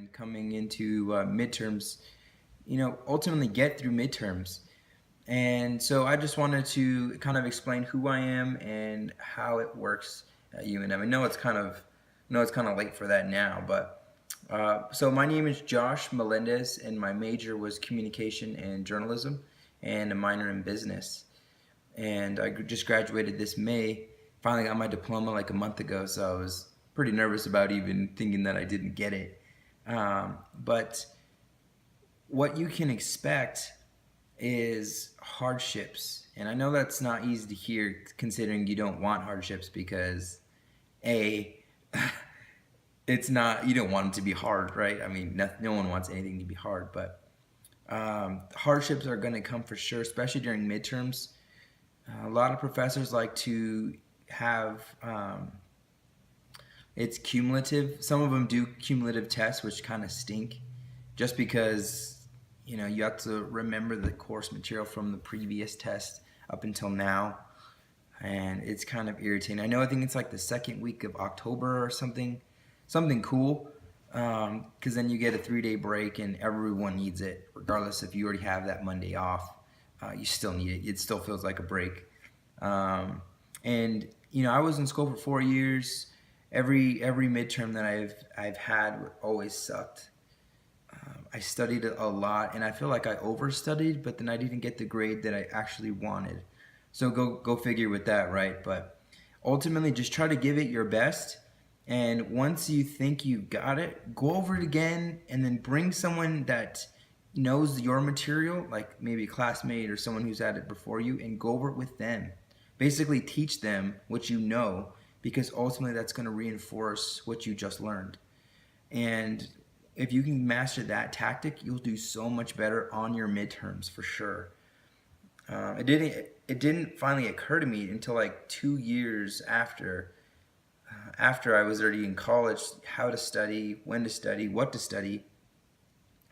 and coming into midterms, ultimately get through midterms. And so I just wanted to kind of explain who I am and how it works at UNM. I know it's kind of late for that now, but so my name is Josh Melendez, and my major was communication and journalism, and a minor in business. And I just graduated this May. Finally got my diploma like a month ago, so I was pretty nervous about even thinking that I didn't get it. But what you can expect is hardships. And I know that's not easy to hear considering you don't want hardships because A, it's not, you don't want it to be hard, right? I mean, no one wants anything to be hard, but hardships are going to come for sure, especially during midterms. A lot of professors like to have it's cumulative. Some of them do cumulative tests, which kind of stink, just because you have to remember the course material from the previous test up until now, and it's kind of irritating. I think it's like the second week of October or something cool, because then you get a 3-day break and everyone needs it, regardless if you already have that Monday off. You still need it. It still feels like a break. And I was in school for 4 years. Every midterm that I've had always sucked. I studied a lot, and I feel like I overstudied, but then I didn't get the grade that I actually wanted. So go figure with that, right? But ultimately, just try to give it your best. And once you think you got it, go over it again, and then bring someone that knows your material, like maybe a classmate or someone who's had it before you, and go over it with them. Basically teach them what you know, because ultimately that's going to reinforce what you just learned. And if you can master that tactic, you'll do so much better on your midterms for sure. It didn't finally occur to me until like 2 years after I was already in college, how to study, when to study, what to study,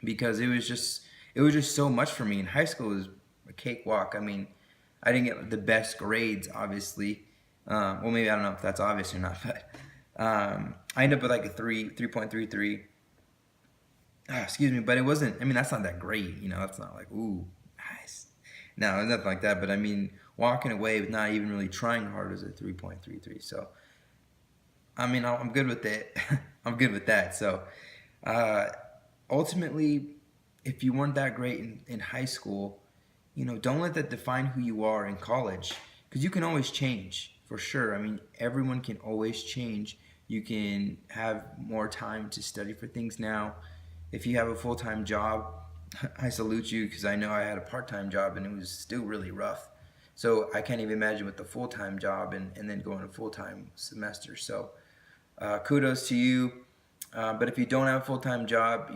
because it was just so much for me. In high school, it was a cakewalk. I mean, I didn't get the best grades, obviously. Well, maybe I don't know if that's obvious or not, but I ended up with like a 3.33. Excuse me, but it wasn't. I mean, that's not that great. That's not like ooh, nice. No, nothing like that. But I mean, walking away with not even really trying hard was a 3.33. So, I mean, I'm good with it. I'm good with that. So, ultimately, if you weren't that great in high school, don't let that define who you are in college, because you can always change for sure. I mean, everyone can always change. You can have more time to study for things now. If you have a full-time job, I salute you, because I know I had a part-time job and it was still really rough. So I can't even imagine with the full-time job and then going to full-time semester. So kudos to you. But if you don't have a full-time job,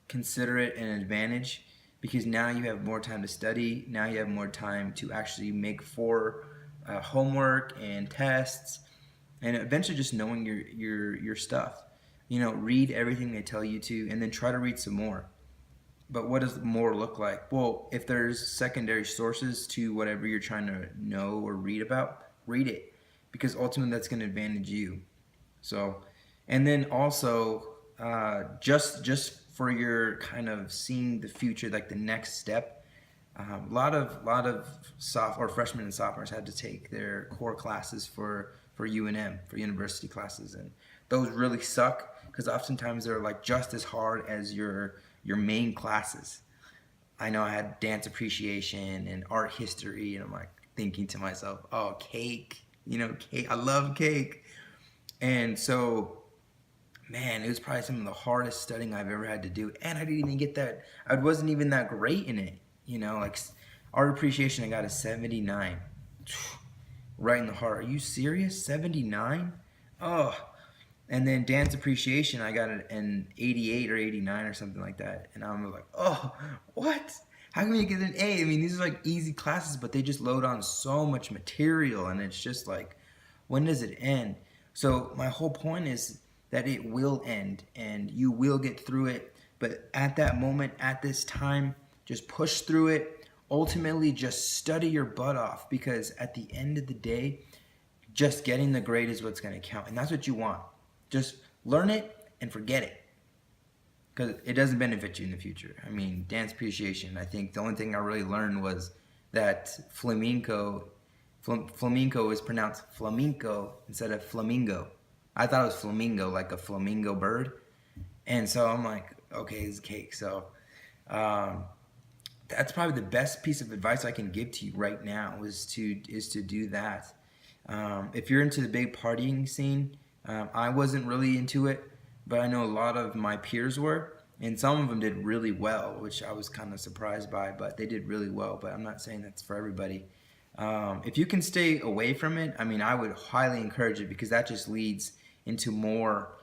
consider it an advantage, because now you have more time to study. Now you have more time to actually make for homework and tests, and eventually just knowing your stuff. Read everything they tell you to, and then try to read some more. But what does more look like? Well, if there's secondary sources to whatever you're trying to know or read about, read it, because ultimately that's going to advantage you. So, and then also just for your kind of seeing the future, like the next step. A lot of freshmen and sophomores had to take their core classes for UNM, for university classes, and those really suck, because oftentimes they're like just as hard as your main classes. I know I had dance appreciation and art history, and I'm like thinking to myself, oh, cake, cake, I love cake. And so, man, it was probably some of the hardest studying I've ever had to do, and I didn't even get that. I wasn't even that great in it, like art appreciation, I got a 79, right in the heart. Are you serious? 79? Oh. And then dance appreciation, I got an 88 or 89 or something like that. And I'm like, oh, what? How can we get an A? I mean, these are like easy classes, but they just load on so much material, and it's just like, when does it end? So my whole point is that it will end, and you will get through it. But at that moment, at this time, just push through it. Ultimately, just study your butt off, because at the end of the day, just getting the grade is what's going to count. And that's what you want. Just learn it and forget it. because it doesn't benefit you in the future. I mean, dance appreciation. I think the only thing I really learned was that flamenco is pronounced flamenco instead of flamingo. I thought it was flamingo, like a flamingo bird, and so I'm like, okay, it's cake. So that's probably the best piece of advice I can give to you right now is to do that. If you're into the big partying scene, I wasn't really into it, but I know a lot of my peers were, and some of them did really well, which I was kind of surprised by, but they did really well. But I'm not saying that's for everybody. If you can stay away from it, I mean, I would highly encourage it because that just leads into more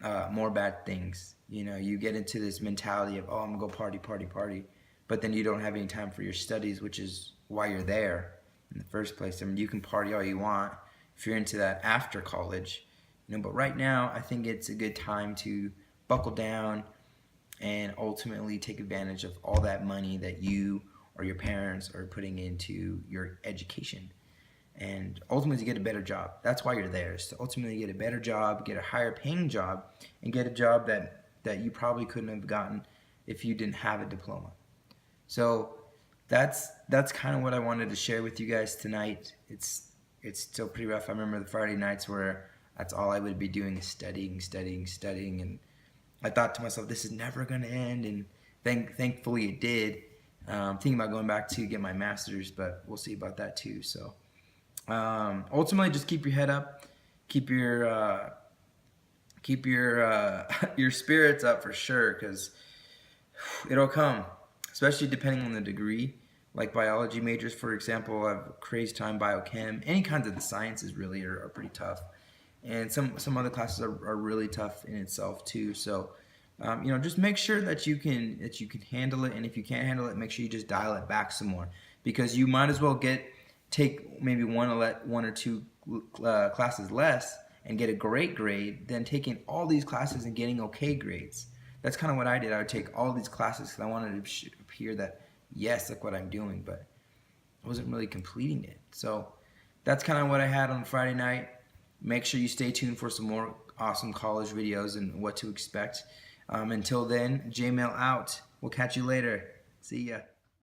bad things. You know, you get into this mentality of, oh, I'm gonna go party, party, party, but then you don't have any time for your studies, which is why you're there in the first place. I mean, you can party all you want if you're into that after college, you know, but right now I think it's a good time to buckle down and ultimately take advantage of all that money that you or your parents are putting into your education, and ultimately to get a better job. That's why you're there, is to ultimately get a better job, get a higher paying job, and get a job that you probably couldn't have gotten if you didn't have a diploma. So that's kind of what I wanted to share with you guys tonight. It's still pretty rough. I remember the Friday nights where that's all I would be doing is studying, and I thought to myself, this is never going to end, and thankfully it did. Thinking about going back to get my master's, but we'll see about that too. So ultimately, just keep your head up, keep your your spirits up for sure, because it'll come, especially depending on the degree. Like biology majors, for example, have crazy time. Biochem, any kinds of the sciences really are pretty tough, and some other classes are really tough in itself too. So you know, just make sure that you can handle it, and if you can't handle it, make sure you just dial it back some more, because you might as well take maybe one or two classes less and get a great grade than taking all these classes and getting okay grades. That's kind of what I did. I would take all these classes because I wanted to appear that, yes, look what I'm doing, but I wasn't really completing it. So that's kind of what I had on Friday night. Make sure you stay tuned for some more awesome college videos and what to expect. Until then, J-Mail out. We'll catch you later. See ya.